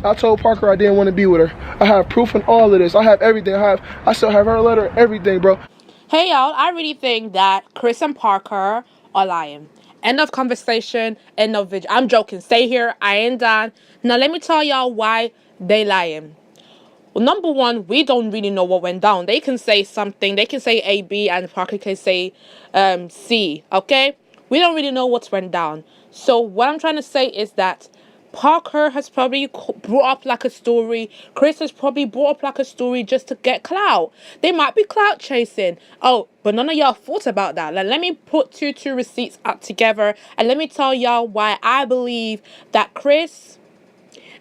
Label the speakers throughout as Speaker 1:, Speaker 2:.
Speaker 1: I told Parker I didn't want to be with her. I have proof in all of this. I have everything. I still have her letter, everything, bro.
Speaker 2: Hey y'all, I really think that Chris and Parker are lying. End of conversation, end of video. I'm joking. Stay here. I ain't done. Now let me tell y'all why they lying. Well, number one, we don't really know what went down. They can say something. They can say A, B, and Parker can say C. Okay? We don't really know what's went down. So what I'm trying to say is that Parker has probably brought up like a story. Chris has probably brought up like a story just to get clout. They might be clout chasing. Oh, but none of y'all thought about that. Like, let me put two receipts up together and let me tell y'all why I believe that Chris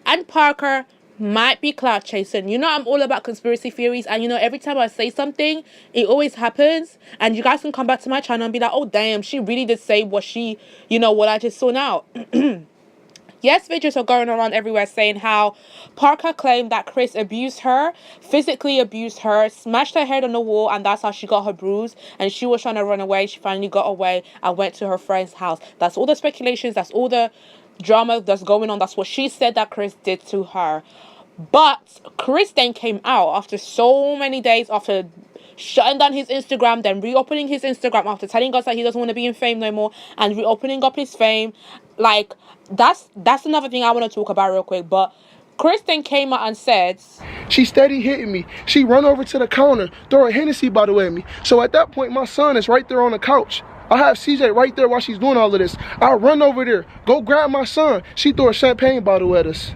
Speaker 2: and Parker might be clout chasing. You know, I'm all about conspiracy theories, and you know, every time I say something, it always happens. And you guys can come back to my channel and be like, oh damn, she really did say what what I just saw now. Yes, videos are going around everywhere saying how Parker claimed that Chris abused her, physically abused her, smashed her head on the wall, and that's how she got her bruise. And she was trying to run away. She finally got away and went to her friend's house. That's all the speculations. That's all the drama that's going on. That's what she said that Chris did to her. But Chris then came out after so many days, after shutting down his Instagram, then reopening his Instagram after telling us that he doesn't want to be in fame no more, and reopening up his fame. Like, that's another thing I want to talk about real quick. But Chris then came out and said,
Speaker 1: she steady hitting me. She run over to the counter, throw a Hennessy bottle at me. So at that point, my son is right there on the couch. I have CJ right there while she's doing all of this. I run over there, go grab my son. She threw a champagne bottle at us.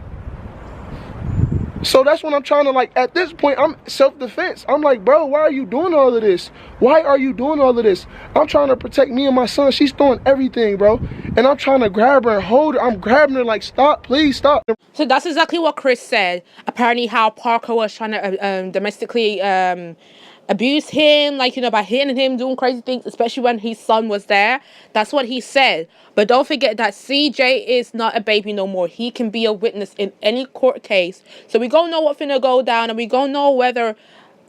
Speaker 1: So that's when I'm trying to, like, at this point, I'm self-defense. I'm like, bro, why are you doing all of this? Why are you doing all of this? I'm trying to protect me and my son. She's throwing everything, bro. And I'm trying to grab her and hold her. I'm grabbing her like, stop, please stop.
Speaker 2: So that's exactly what Chris said. Apparently how Parker was trying to domestically abuse him, like, you know, by hitting him, doing crazy things, especially when his son was there. That's what he said. But don't forget that CJ is not a baby no more. He can be a witness in any court case. So we gonna know what's finna go down, and we gonna know whether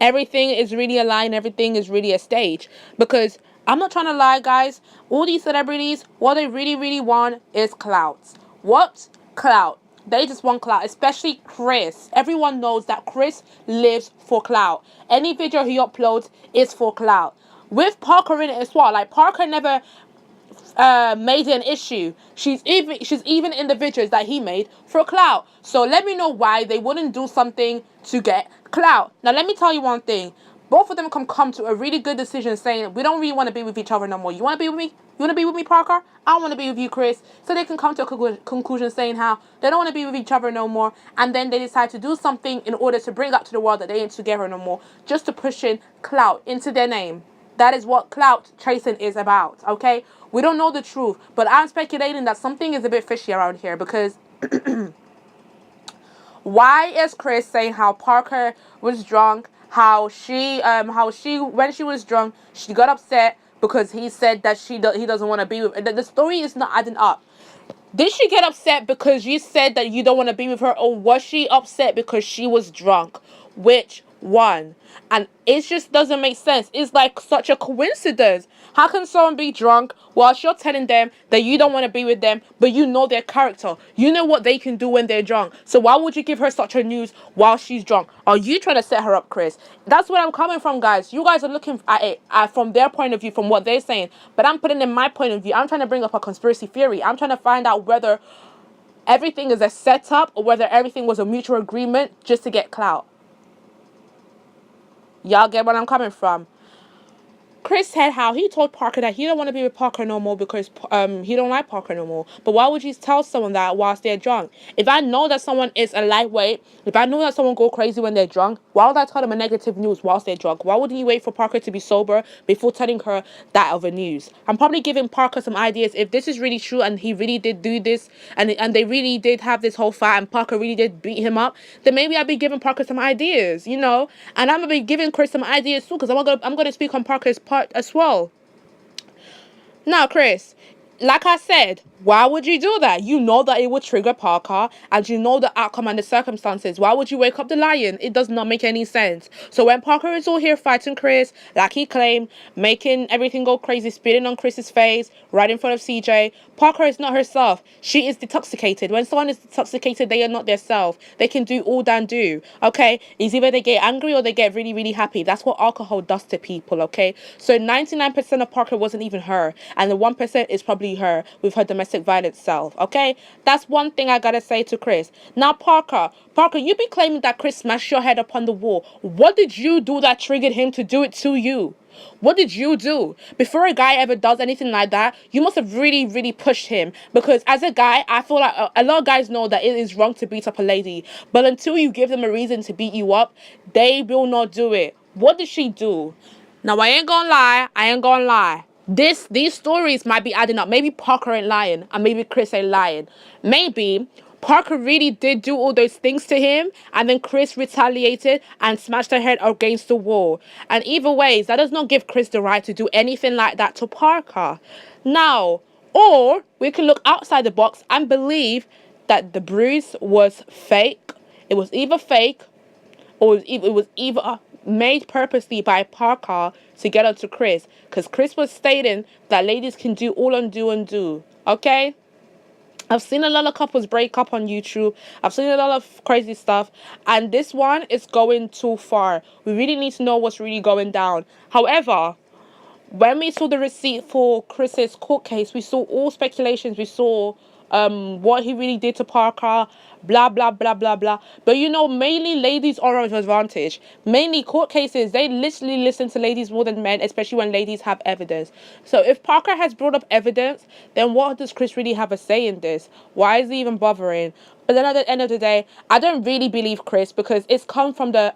Speaker 2: everything is really a lie and everything is really a stage. Because I'm not trying to lie, guys. All these celebrities, what they really, really want is clout. What? Clout. They just want clout, especially Chris. Everyone knows that Chris lives for clout. Any video he uploads is for clout. With Parker in it as well. Like, Parker never made it an issue. She's even in the videos that he made for clout. So let me know why they wouldn't do something to get clout. Now let me tell you one thing. Both of them can come to a really good decision saying, we don't really want to be with each other no more. You want to be with me? You want to be with me, Parker? I want to be with you, Chris. So they can come to a conclusion saying how they don't want to be with each other no more. And then they decide to do something in order to bring up to the world that they ain't together no more. Just to push in clout into their name. That is what clout chasing is about, okay? We don't know the truth. But I'm speculating that something is a bit fishy around here. Because why is Chris saying how Parker was drunk? How she when she was drunk, she got upset because he said that he doesn't want to be with. The story is not adding up. Did she get upset because you said that you don't want to be with her, or was she upset because she was drunk? Which one? And it just doesn't make sense. It's like such a coincidence. How can someone be drunk whilst you're telling them that you don't want to be with them, but you know their character? You know what they can do when they're drunk. So why would you give her such a news while she's drunk? Are you trying to set her up, Chris? That's where I'm coming from, guys. You guys are looking at it from their point of view, from what they're saying. But I'm putting in my point of view. I'm trying to bring up a conspiracy theory. I'm trying to find out whether everything is a setup or whether everything was a mutual agreement just to get clout. Y'all get where I'm coming from? Chris said how he told Parker that he don't want to be with Parker no more because he don't like Parker no more. But why would you tell someone that whilst they're drunk? If I know that someone is a lightweight, if I know that someone go crazy when they're drunk, why would I tell them a negative news whilst they're drunk? Why wouldn't you wait for Parker to be sober before telling her that other news? I'm probably giving Parker some ideas. If this is really true and he really did do this and they really did have this whole fight and Parker really did beat him up, then maybe I'll be giving Parker some ideas, you know? And I'm going to be giving Chris some ideas too, because I'm gonna speak on Parker's part as well. Now, Chris, Like I said, why would you do that? You know that it would trigger Parker and you know the outcome and the circumstances. Why would you wake up the lion? It does not make any sense. So when Parker is all here fighting Chris, like he claimed, making everything go crazy, spitting on Chris's face, right in front of CJ, Parker is not herself. She is detoxicated. When someone is intoxicated, they are not their self. They can do all than do. Okay? It's either they get angry or they get really, really happy. That's what alcohol does to people, okay? So 99% of Parker wasn't even her. And the 1% is probably her with her domestic violence self. Okay? That's one thing I gotta say to Chris. Now, Parker, you be claiming that Chris smashed your head upon the wall. What did you do that triggered him to do it to you? What did you do? Before a guy ever does anything like that, you must have really, really pushed him. Because as a guy, I feel like a lot of guys know that it is wrong to beat up a lady. But until you give them a reason to beat you up, they will not do it. What did she do? Now, I ain't gonna lie. I ain't gonna lie. These stories might be adding up. Maybe Parker ain't lying, and maybe Chris ain't lying. Maybe Parker really did do all those things to him, and then Chris retaliated and smashed her head against the wall. And either ways, that does not give Chris the right to do anything like that to Parker. Now, or we can look outside the box and believe that the bruise was fake. It was either fake or it was either made purposely by Parker to get onto Chris, because Chris was stating that ladies can do all undo and do. Okay? I've seen a lot of couples break up on YouTube. I've seen a lot of crazy stuff. And this one is going too far. We really need to know what's really going down. However, when we saw the receipt for Chris's court case, we saw all speculations. We saw what he really did to Parker, blah, blah, blah, blah, blah. But you know, mainly ladies are at advantage. Mainly court cases, they literally listen to ladies more than men, especially when ladies have evidence. So if Parker has brought up evidence, then what does Chris really have a say in this? Why is he even bothering? But then at the end of the day, I don't really believe Chris, because it's come from the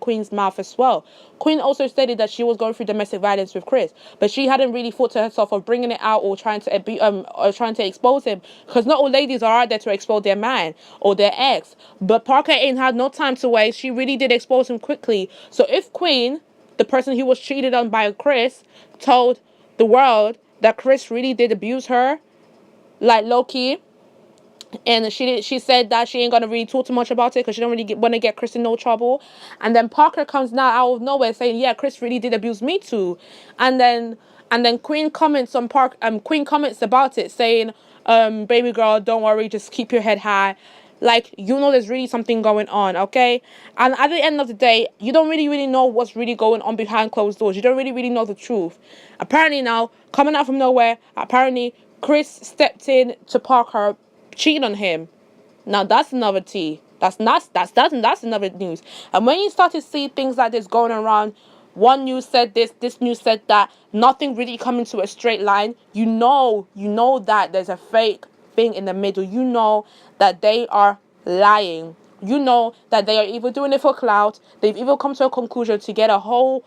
Speaker 2: Queen's mouth as well. Queen also stated that she was going through domestic violence with Chris, but she hadn't really thought to herself of bringing it out or trying to expose him, because not all ladies are out there to expose their man or their ex. But Parker ain't had no time to waste. She really did expose him quickly. So if Queen, the person who was cheated on by Chris, told the world that Chris really did abuse her, like low-key, and she said that she ain't gonna really talk too much about it because she don't really want to get Chris in no trouble. And then Parker comes now out of nowhere saying, yeah, Chris really did abuse me too. And then Queen comments on Queen comments about it saying, baby girl, don't worry, just keep your head high. Like, you know, there's really something going on, okay? And at the end of the day, you don't really know what's really going on behind closed doors. You don't really know the truth. Apparently now, coming out from nowhere, apparently Chris stepped in to Parker, cheating on him. Now that's another tea. That's another news. And when you start to see things like this going around, one news said this news said that, nothing really coming to a straight line, you know that there's a fake thing in the middle. You know that they are lying. You know that they are either doing it for clout, they've either come to a conclusion to get a whole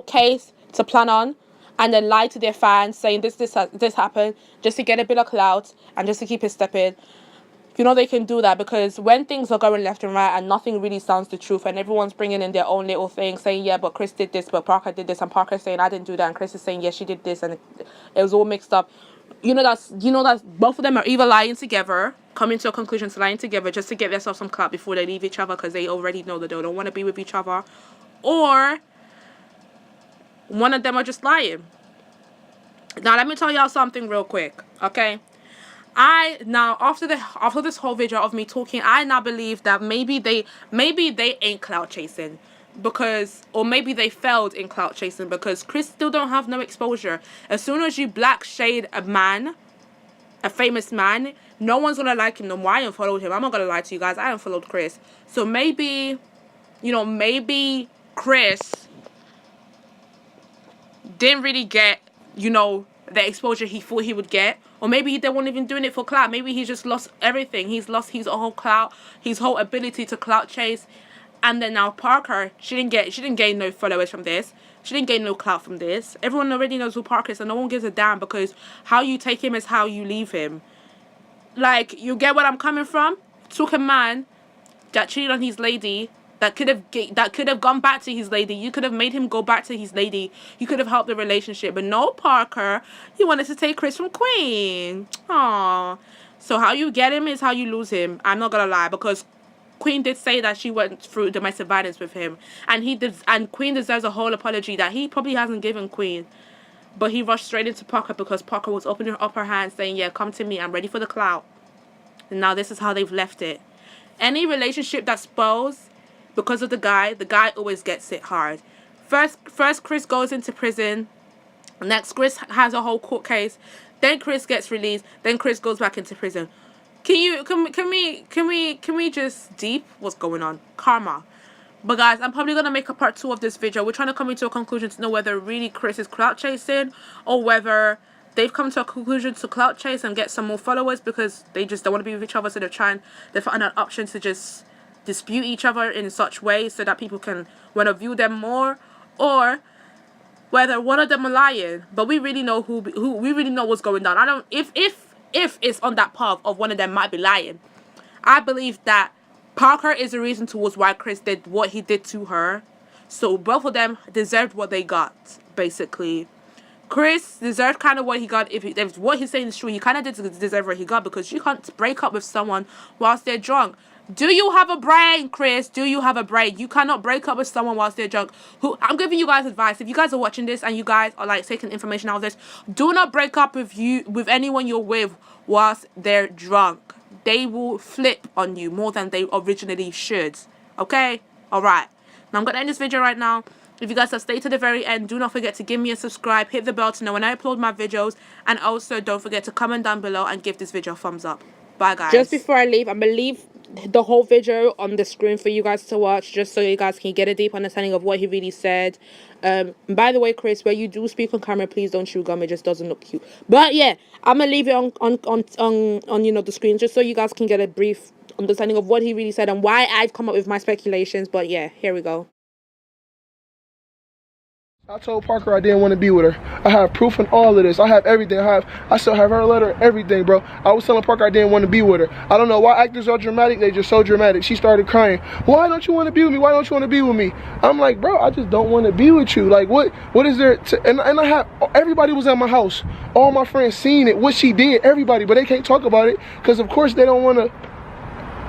Speaker 2: case to plan on, and then lie to their fans saying this happened just to get a bit of clout and just to keep it stepping. You know they can do that, because when things are going left and right and nothing really sounds the truth, and everyone's bringing in their own little thing saying, yeah, but Chris did this, but Parker did this, and Parker saying I didn't do that, and Chris is saying, yeah, she did this, and it was all mixed up. You know that's both of them are either lying together, coming to a conclusion to lying together just to get themselves some clout before they leave each other, because they already know that they don't want to be with each other, or one of them are just lying. Now let me tell y'all something real quick, okay? After this whole video of me talking, I now believe that maybe they ain't clout chasing, because, or maybe they failed in clout chasing, because Chris still don't have no exposure. As soon as you black shade a man, a famous man, no one's gonna like him no more. I unfollowed him. I'm not gonna lie to you guys. I unfollowed Chris. So maybe Chris didn't really get, the exposure he thought he would get. Or maybe they weren't even doing it for clout. Maybe he just lost everything. He's lost his whole clout, his whole ability to clout chase. And then now Parker, she didn't gain no followers from this. She didn't gain no clout from this. Everyone already knows who Parker is, and no one gives a damn, because how you take him is how you leave him. Like, you get what I'm coming from? Took a man that cheated on his lady, that could have gone back to his lady. You could have made him go back to his lady. You could have helped the relationship. But no, Parker, you wanted to take Chris from Queen. Aww. So how you get him is how you lose him. I'm not gonna lie, because Queen did say that she went through domestic violence with him, and Queen deserves a whole apology that he probably hasn't given Queen. But he rushed straight into Parker because Parker was opening up her hand saying, yeah, come to me, I'm ready for the clout. And now this is how they've left it. Any relationship that spoils because of the guy always gets it hard. First Chris goes into prison. Next, Chris has a whole court case. Then Chris gets released. Then Chris goes back into prison. Can we just deep what's going on? Karma. But guys, I'm probably gonna make a part 2 of this video. We're trying to come into a conclusion to know whether really Chris is clout chasing, or whether they've come to a conclusion to clout chase and get some more followers because they just don't want to be with each other. So they're finding an option to just dispute each other in such ways so that people can want to view them more, or whether one of them are lying. But we really know who we really know what's going on. I don't if it's on that path of one of them might be lying. I believe that Parker is the reason towards why Chris did what he did to her. So both of them deserved what they got, basically. Chris deserved kind of what he got. If what he's saying is true, he kind of did deserve what he got, because you can't break up with someone whilst they're drunk. Do you have a brain, Chris? Do you have a brain? You cannot break up with someone whilst they're drunk. I'm giving you guys advice. If you guys are watching this and you guys are like taking information out of this, do not break up with anyone you're with whilst they're drunk. They will flip on you more than they originally should. Okay? Alright. Now I'm going to end this video right now. If you guys have stayed to the very end, do not forget to give me a subscribe, hit the bell to know when I upload my videos, and also don't forget to comment down below and give this video a thumbs up. Bye guys. Just before I leave, I'm going to leave the whole video on the screen for you guys to watch, just so you guys can get a deep understanding of what he really said. By the way, Chris, where you do speak on camera, please don't chew gum. It just doesn't look cute. But yeah, I'm gonna leave it on you know, the screen, just so you guys can get a brief understanding of what he really said and why I've come up with my speculations. But yeah, here we go.
Speaker 1: I told Parker I didn't want to be with her. I have proof and all of this. I have everything. I still have her letter, everything, bro. I was telling Parker I didn't want to be with her. I don't know why actors are dramatic. They just so dramatic. She started crying. Why don't you want to be with me? Why don't you want to be with me? I'm like, bro, I just don't want to be with you. Like, what is there and I have, everybody was at my house. All my friends seen it, what she did, everybody, but they can't talk about it because of course they don't want to.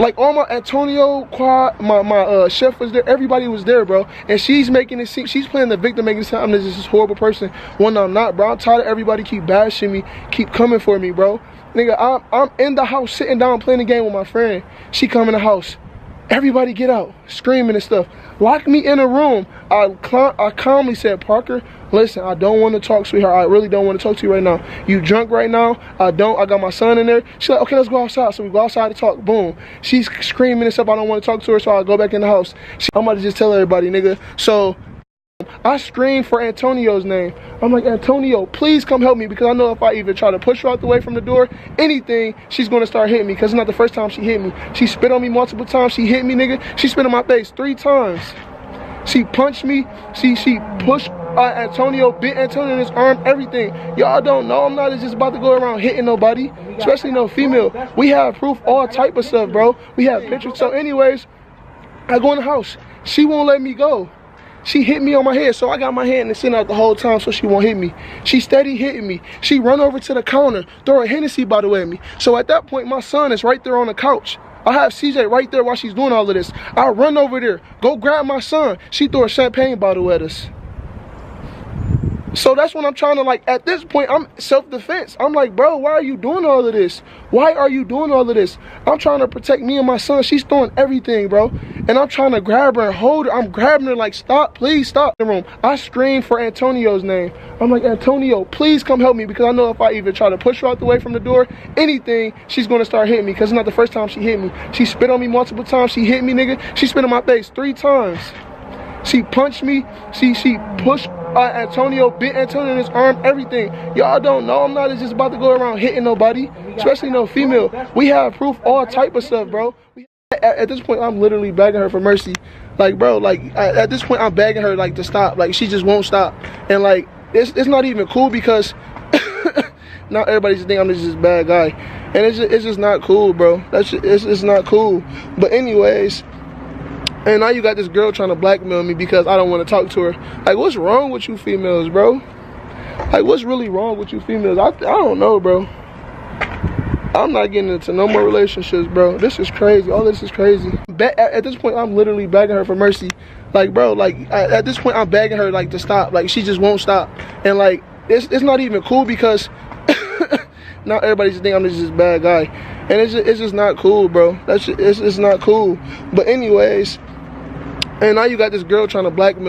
Speaker 1: Like, all my Antonio, Quad, my chef was there. Everybody was there, bro. And she's making it seem, she's playing the victim, making it sound I'm this horrible person. When I'm not, bro. I'm tired of everybody keep bashing me, keep coming for me, bro. Nigga, I'm in the house sitting down playing the game with my friend. She come in the house. Everybody get out, screaming and stuff. Lock me in a room. I calmly said, Parker, listen, I don't want to talk, sweetheart. I really don't want to talk to you right now. You drunk right now. I got my son in there. She's like, okay, let's go outside. So we go outside to talk. Boom. She's screaming and stuff. I don't want to talk to her, so I go back in the house. I'm about to just tell everybody, nigga. So I screamed for Antonio's name. I'm like, Antonio, please come help me, because I know if I even try to push her out the way from the door, anything, she's going to start hitting me, because it's not the first time she hit me. She spit on me multiple times. She hit me, nigga. She spit in my face 3 times. She punched me. She pushed Antonio, bit Antonio in his arm, everything. Y'all don't know. I'm not just about to go around hitting nobody, especially no female. We have proof, all type of stuff, bro. We have pictures. So anyways, I go in the house. She won't let me go. She hit me on my head, so I got my hand in the center out the whole time so she won't hit me. She steady hitting me. She run over to the counter, throw a Hennessy bottle at me. So at that point, my son is right there on the couch. I have CJ right there while she's doing all of this. I run over there, go grab my son. She threw a champagne bottle at us. So that's when I'm trying to, like, at this point, I'm self-defense. I'm like, bro, why are you doing all of this? Why are you doing all of this? I'm trying to protect me and my son. She's throwing everything, bro. And I'm trying to grab her and hold her. I'm grabbing her like, stop, please stop. In the room. I screamed for Antonio's name. I'm like, Antonio, please come help me, because I know if I even try to push her out the way from the door, anything, she's going to start hitting me, because it's not the first time she hit me. She spit on me multiple times. She hit me, nigga. She spit in my face 3 times. She punched me. She pushed Antonio, bit Antonio in his arm, everything. Y'all don't know. I'm not just about to go around hitting nobody, especially no female. We have proof, all type of stuff, bro. At this point, I'm literally begging her for mercy. Like, bro, like, at this point, I'm begging her, like, to stop. Like, she just won't stop. And, like, it's not even cool, because now everybody just think I'm just this bad guy. And it's just not cool, bro. It's not cool. But anyways, And now you got this girl trying to blackmail me because I don't want to talk to her. Like, what's wrong with you females, bro? Like, what's really wrong with you females? I don't know, bro. I'm not getting into no more relationships, bro. This is crazy. All this is crazy. At this point, I'm literally begging her for mercy. Like, bro, like, at this point, I'm begging her, like, to stop. Like, she just won't stop. And, like, it's not even cool because now everybody just think I'm just this bad guy. And it's just not cool, bro. It's not cool. But anyways, and now you got this girl trying to blackmail